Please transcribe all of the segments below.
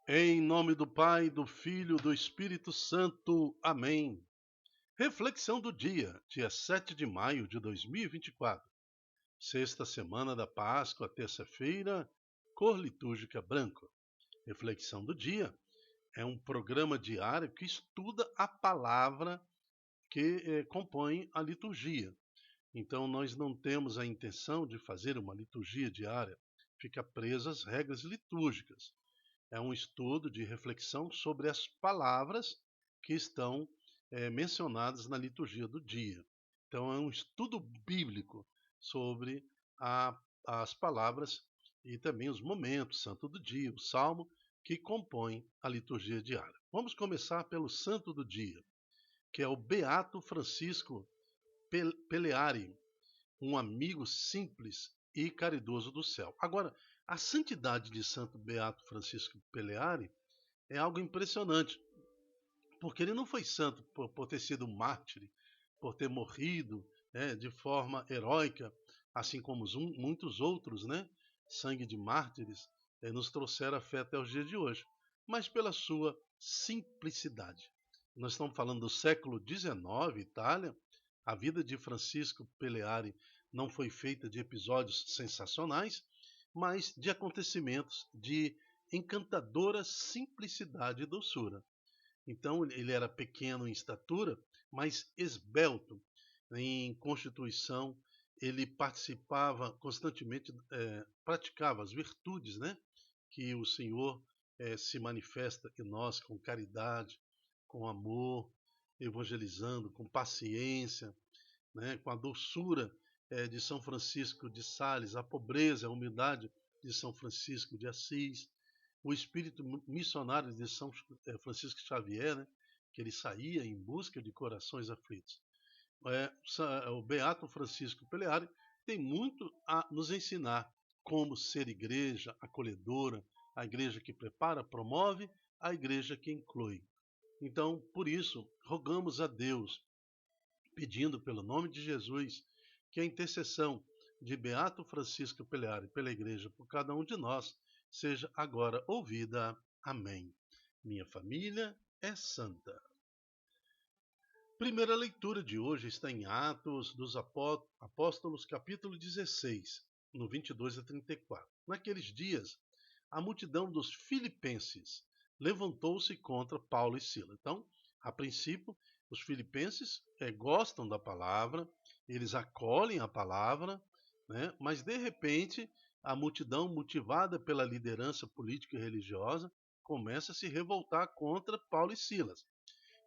Em nome do Pai, do Filho, do Espírito Santo. Amém. Reflexão do dia 7 de maio de 2024. Sexta semana da Páscoa, terça-feira, cor litúrgica branco. Reflexão do dia é um programa diário que estuda a palavra que compõe a liturgia. Então, nós não temos a intenção de fazer uma liturgia diária, fica presa às regras litúrgicas. É um estudo de reflexão sobre as palavras que estão mencionadas na liturgia do dia. Então, é um estudo bíblico sobre as palavras e também os momentos, santo do dia, o salmo, que compõem a liturgia diária. Vamos começar pelo santo do dia, que é o Beato Francisco Peleari, um amigo simples e caridoso do céu. Agora, a santidade de Santo Beato Francisco Peleari é algo impressionante, porque ele não foi santo por ter sido mártir, por ter morrido de forma heróica, assim como muitos outros, sangue de mártires, nos trouxeram a fé até os dias de hoje, mas pela sua simplicidade. Nós estamos falando do século XIX, Itália. A vida de Francisco Peleari não foi feita de episódios sensacionais, mas de acontecimentos de encantadora simplicidade e doçura. Então ele era pequeno em estatura, mas esbelto em constituição. Ele participava constantemente, praticava as virtudes, que o Senhor se manifesta em nós com caridade, com amor, evangelizando, com paciência, com a doçura de São Francisco de Sales, a pobreza, a humildade de São Francisco de Assis, o espírito missionário de São Francisco Xavier, que ele saía em busca de corações aflitos. O Beato Francisco Peleari tem muito a nos ensinar como ser igreja acolhedora, a igreja que prepara, promove, a igreja que inclui. Então, por isso, rogamos a Deus, pedindo pelo nome de Jesus, que a intercessão de Beato Francisco Peleari pela igreja por cada um de nós seja agora ouvida. Amém. Minha família é santa. Primeira leitura de hoje está em Atos dos Apóstolos, capítulo 16, no 22 a 34. Naqueles dias, a multidão dos filipenses levantou-se contra Paulo e Silas. Então, a princípio, os filipenses gostam da palavra, eles acolhem a palavra, mas de repente a multidão, motivada pela liderança política e religiosa, começa a se revoltar contra Paulo e Silas.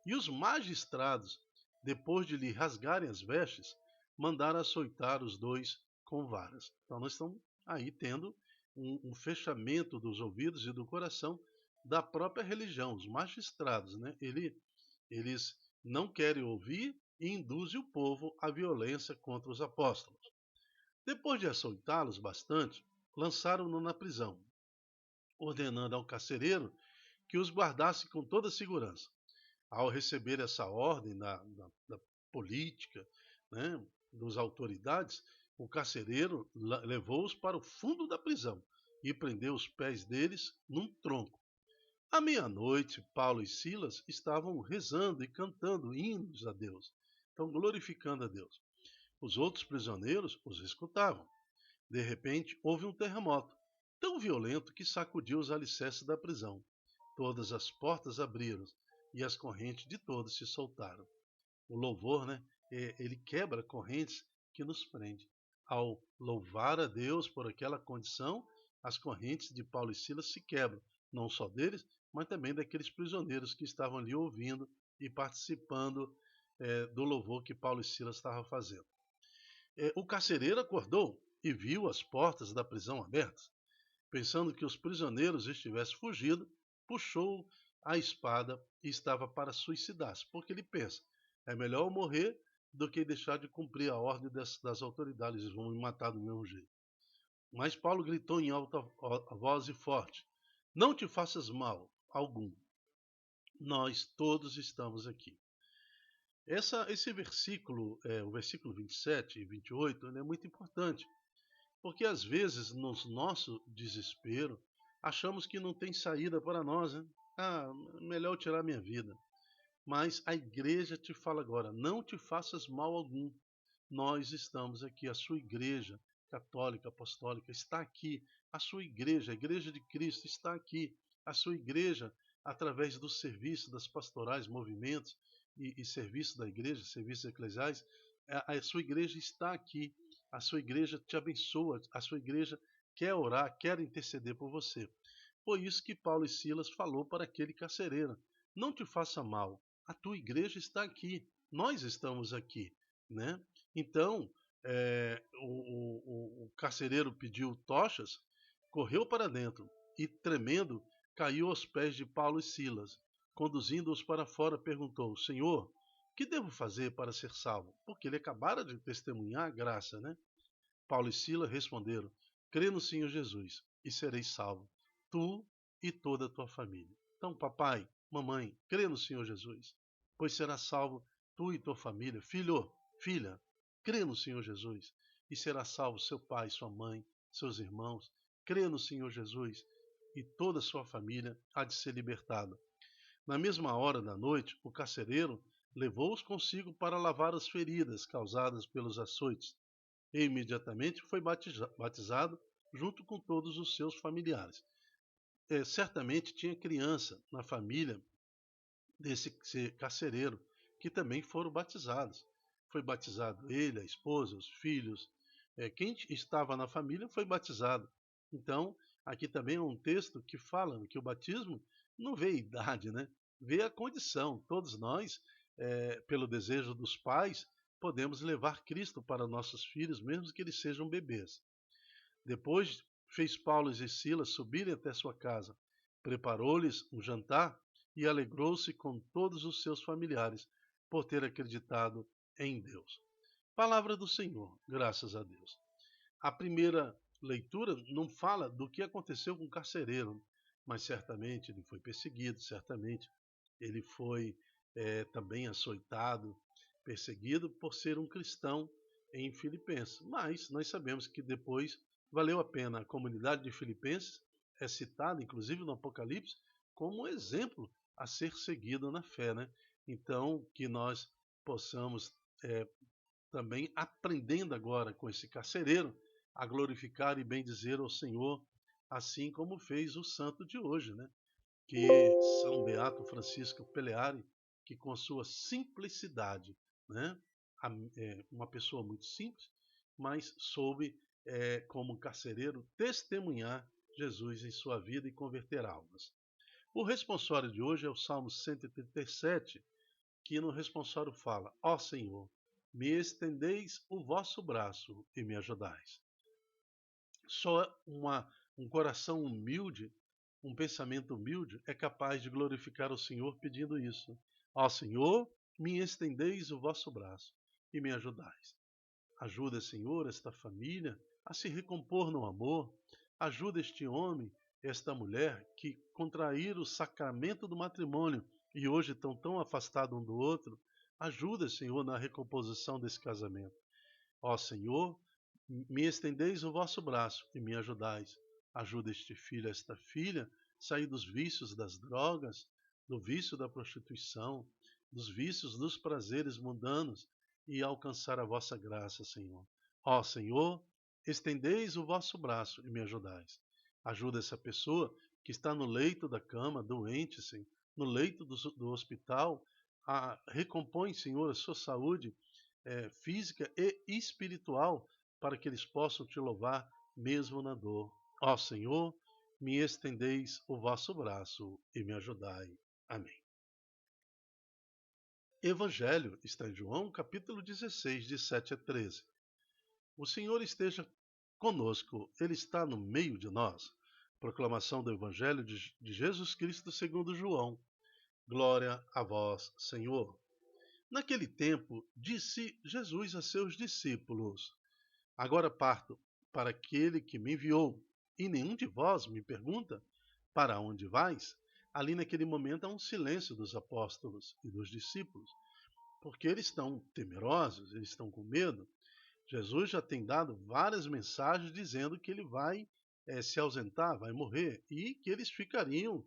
E os magistrados, depois de lhe rasgarem as vestes, mandaram açoitar os dois com varas. Então nós estamos aí tendo um fechamento dos ouvidos e do coração da própria religião. Os magistrados, eles não querem ouvir e induzem o povo à violência contra os apóstolos. Depois de açoitá-los bastante, lançaram-no na prisão, ordenando ao carcereiro que os guardasse com toda a segurança. Ao receber essa ordem da política, das autoridades, o carcereiro levou-os para o fundo da prisão e prendeu os pés deles num tronco. À meia-noite, Paulo e Silas estavam rezando e cantando hinos a Deus, então glorificando a Deus. Os outros prisioneiros os escutavam. De repente, houve um terremoto, tão violento que sacudiu os alicerces da prisão. Todas as portas abriram e as correntes de todos se soltaram. O louvor, ele quebra correntes que nos prende. Ao louvar a Deus por aquela condição, as correntes de Paulo e Silas se quebram, não só deles, mas também daqueles prisioneiros que estavam ali ouvindo e participando do louvor que Paulo e Silas estavam fazendo. O carcereiro acordou e viu as portas da prisão abertas. Pensando que os prisioneiros estivessem fugindo, puxou a espada e estava para suicidar-se, porque ele pensa, é melhor eu morrer do que deixar de cumprir a ordem das autoridades, eles vão me matar do mesmo jeito. Mas Paulo gritou em alta voz e forte, não te faças mal algum, nós todos estamos aqui. Esse versículo, o versículo 27 e 28, ele é muito importante, porque às vezes no nosso desespero, achamos que não tem saída para nós, né? Ah, melhor eu tirar minha vida. Mas a igreja te fala agora, não te faças mal algum. Nós estamos aqui, a sua igreja católica, apostólica está aqui, a sua igreja, a igreja de Cristo está aqui, a sua igreja, através do serviço das pastorais, movimentos e serviço da igreja, serviços eclesiais, a sua igreja está aqui, a sua igreja te abençoa, a sua igreja quer orar, quer interceder por você. Foi isso que Paulo e Silas falou para aquele carcereiro. Não te faça mal, a tua igreja está aqui, nós estamos aqui, né? Então, o carcereiro pediu tochas, correu para dentro e, tremendo, caiu aos pés de Paulo e Silas. Conduzindo-os para fora, perguntou: Senhor, que devo fazer para ser salvo? Porque ele acabara de testemunhar a graça, né? Paulo e Silas responderam: Crê no Senhor Jesus e sereis salvo, tu e toda a tua família. Então, papai, mamãe, crê no Senhor Jesus, pois serás salvo tu e tua família. Filho, filha, crê no Senhor Jesus e será salvo seu pai, sua mãe, seus irmãos. Crê no Senhor Jesus e toda a sua família há de ser libertada. Na mesma hora da noite, o carcereiro levou-os consigo para lavar as feridas causadas pelos açoites e imediatamente foi batizado junto com todos os seus familiares. Certamente tinha criança na família desse carcereiro que também foram batizados. Foi batizado ele, a esposa, os filhos. Quem estava na família foi batizado. Então, aqui também é um texto que fala que o batismo não vê idade, né? Vê a condição. Todos nós, pelo desejo dos pais, podemos levar Cristo para nossos filhos, mesmo que eles sejam bebês. Depois fez Paulo e Silas subirem até sua casa, preparou-lhes um jantar e alegrou-se com todos os seus familiares por ter acreditado em Deus. Palavra do Senhor, graças a Deus. A primeira leitura não fala do que aconteceu com o carcereiro, mas certamente ele foi perseguido, certamente ele foi também açoitado, perseguido por ser um cristão em Filipenses. Mas nós sabemos que depois valeu a pena. A comunidade de Filipenses é citada, inclusive no Apocalipse, como um exemplo a ser seguido na fé, né? Então, que nós possamos também, aprendendo agora com esse carcereiro, a glorificar e bendizer ao Senhor, assim como fez o santo de hoje, né? Que São Beato Francisco Peleari, que com sua simplicidade, né? Uma pessoa muito simples, mas soube, como carcereiro, testemunhar Jesus em sua vida e converter almas. O responsório de hoje é o Salmo 137, que no responsório fala: Ó Senhor, me estendeis o vosso braço e me ajudais. Só um coração humilde, um pensamento humilde, é capaz de glorificar o Senhor pedindo isso. Ó Senhor, me estendeis o vosso braço e me ajudais. Ajuda, Senhor, esta família a se recompor no amor. Ajuda este homem, esta mulher que contraíram o sacramento do matrimônio e hoje estão tão afastados um do outro. Ajuda, Senhor, na recomposição desse casamento. Ó Senhor, me estendeis o vosso braço e me ajudais. Ajuda este filho, esta filha, a sair dos vícios das drogas, do vício da prostituição, dos vícios dos prazeres mundanos e alcançar a vossa graça, Senhor. Ó Senhor, estendeis o vosso braço e me ajudais. Ajuda essa pessoa que está no leito da cama, doente, Senhor, no leito do hospital, recompõe, Senhor, a sua saúde física e espiritual, para que eles possam te louvar mesmo na dor. Ó Senhor, me estendeis o vosso braço e me ajudai. Amém. Evangelho está em João, capítulo 16, de 7 a 13. O Senhor esteja conosco, Ele está no meio de nós. Proclamação do Evangelho de Jesus Cristo segundo João. Glória a vós, Senhor. Naquele tempo, disse Jesus a seus discípulos: Agora parto para aquele que me enviou, e nenhum de vós me pergunta: Para onde vais? Ali naquele momento há um silêncio dos apóstolos e dos discípulos, porque eles estão temerosos, eles estão com medo. Jesus já tem dado várias mensagens dizendo que ele vai se ausentar, vai morrer, e que eles ficariam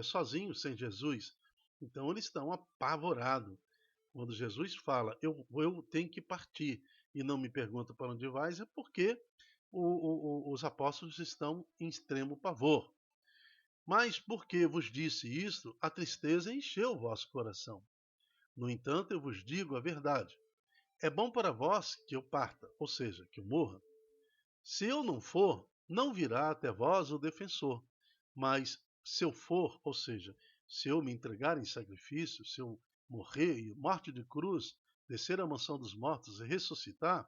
sozinhos sem Jesus. Então eles estão apavorados. Quando Jesus fala, eu tenho que partir, e não me pergunta para onde vais, é porque os apóstolos estão em extremo pavor. Mas porque vos disse isto, a tristeza encheu o vosso coração. No entanto, eu vos digo a verdade. É bom para vós que eu parta, ou seja, que eu morra. Se eu não for, não virá até vós o defensor. Mas se eu for, ou seja, se eu me entregar em sacrifício, se eu morrer e morte de cruz, descer à mansão dos mortos e ressuscitar,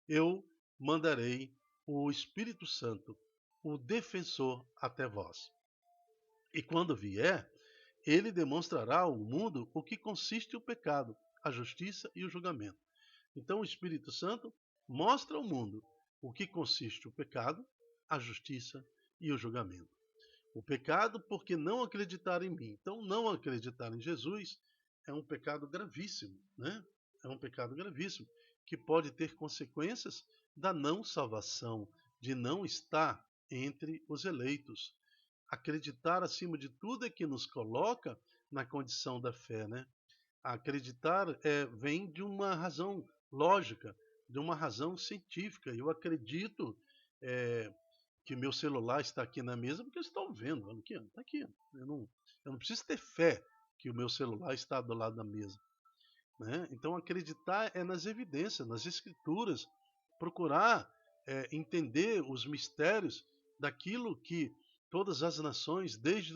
eu mandarei o Espírito Santo, o defensor, até vós. E quando vier, ele demonstrará ao mundo o que consiste o pecado, a justiça e o julgamento. Então o Espírito Santo mostra ao mundo o que consiste o pecado, a justiça e o julgamento. O pecado porque não acreditar em mim. Então não acreditar em Jesus é um pecado gravíssimo, né? É um pecado gravíssimo que pode ter consequências da não salvação, de não estar entre os eleitos. Acreditar, acima de tudo, é que nos coloca na condição da fé, né? Acreditar vem de uma razão lógica, de uma razão científica. Eu acredito que meu celular está aqui na mesa porque eu estou vendo. Aqui, está aqui. Eu não preciso ter fé que o meu celular está do lado da mesa, né? Então acreditar é nas evidências, nas escrituras, procurar entender os mistérios daquilo que todas as nações, desde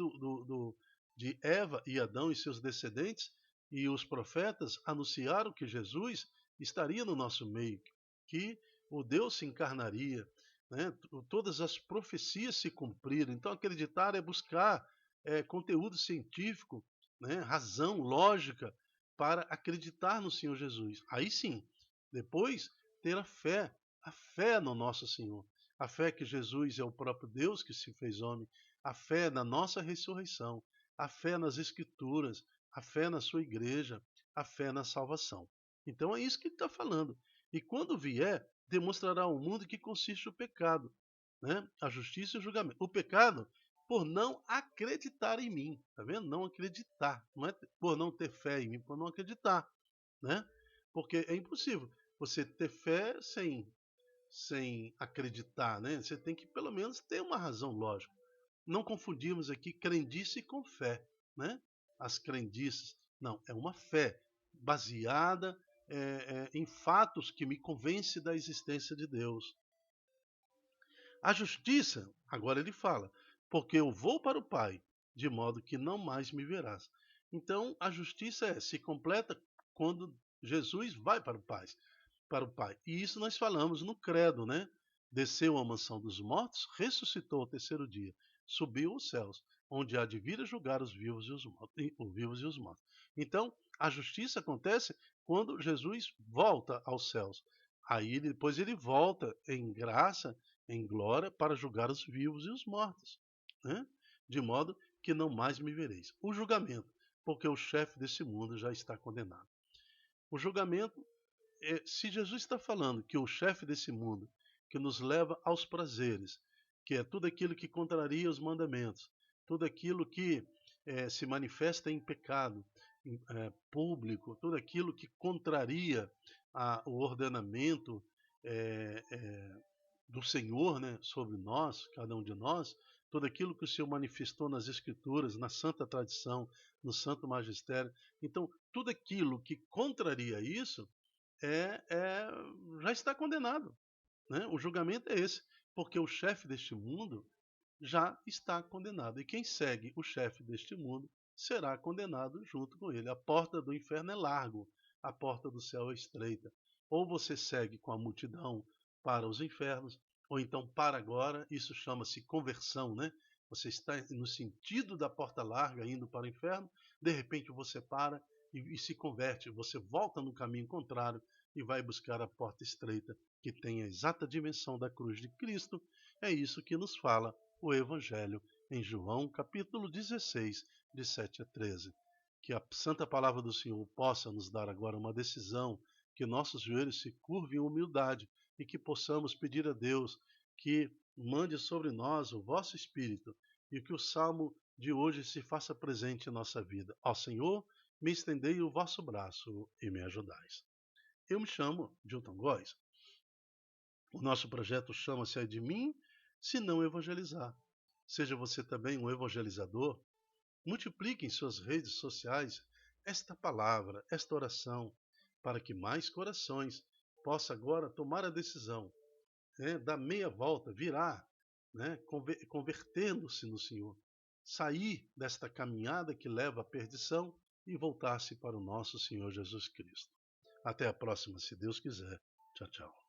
de Eva e Adão e seus descendentes, e os profetas anunciaram que Jesus estaria no nosso meio, que o Deus se encarnaria, né? Todas as profecias se cumpriram. Então acreditar é buscar conteúdo científico, né? Razão, lógica, para acreditar no Senhor Jesus. Aí sim, depois ter a fé no nosso Senhor, a fé que Jesus é o próprio Deus que se fez homem, a fé na nossa ressurreição, a fé nas Escrituras, a fé na sua igreja, a fé na salvação. Então é isso que ele está falando. E quando vier, demonstrará ao mundo que consiste o pecado, né? A justiça e o julgamento. O pecado por não acreditar em mim, tá vendo? Não acreditar, não é por não ter fé em mim, por não acreditar, né? Porque é impossível você ter fé sem acreditar, né? Você tem que pelo menos ter uma razão lógica. Não confundimos aqui crendice com fé, né? As crendices, não, é uma fé baseada em fatos que me convence da existência de Deus. A justiça, agora ele fala, porque eu vou para o Pai, de modo que não mais me verás. Então, a justiça se completa quando Jesus vai para o Pai, E isso nós falamos no credo, né? Desceu à mansão dos mortos, ressuscitou ao terceiro dia, subiu aos céus, onde há de vir a julgar os vivos e os mortos. Então, a justiça acontece quando Jesus volta aos céus. Aí depois ele volta em graça, em glória, para julgar os vivos e os mortos, né? De modo que não mais me vereis. O julgamento, porque o chefe desse mundo já está condenado. O julgamento, se Jesus está falando que o chefe desse mundo, que nos leva aos prazeres, que é tudo aquilo que contraria os mandamentos, tudo aquilo que se manifesta em pecado público, tudo aquilo que contraria o ordenamento do Senhor, né, sobre nós, cada um de nós, tudo aquilo que o Senhor manifestou nas Escrituras, na santa tradição, no santo magistério. Então, tudo aquilo que contraria isso é, é, já está condenado, né? O julgamento é esse, porque o chefe deste mundo já está condenado. E quem segue o chefe deste mundo será condenado junto com ele. A porta do inferno é larga, a porta do céu é estreita. Ou você segue com a multidão para os infernos, ou então para agora, isso chama-se conversão, né? Você está no sentido da porta larga indo para o inferno, de repente você para e se converte, você volta no caminho contrário e vai buscar a porta estreita, que tem a exata dimensão da cruz de Cristo. É isso que nos fala o Evangelho em João, capítulo 16, de 7 a 13. Que a santa palavra do Senhor possa nos dar agora uma decisão, que nossos joelhos se curvem em humildade e que possamos pedir a Deus que mande sobre nós o vosso Espírito e que o salmo de hoje se faça presente em nossa vida. Ó Senhor, me estendei o vosso braço e me ajudais. Eu me chamo Dilton Góes. O nosso projeto chama-se de mim, se não evangelizar. Seja você também um evangelizador. Multiplique em suas redes sociais esta palavra, esta oração, para que mais corações possam agora tomar a decisão, dar meia volta, virar, convertendo-se no Senhor, sair desta caminhada que leva à perdição e voltar-se para o nosso Senhor Jesus Cristo. Até a próxima, se Deus quiser. Tchau, tchau.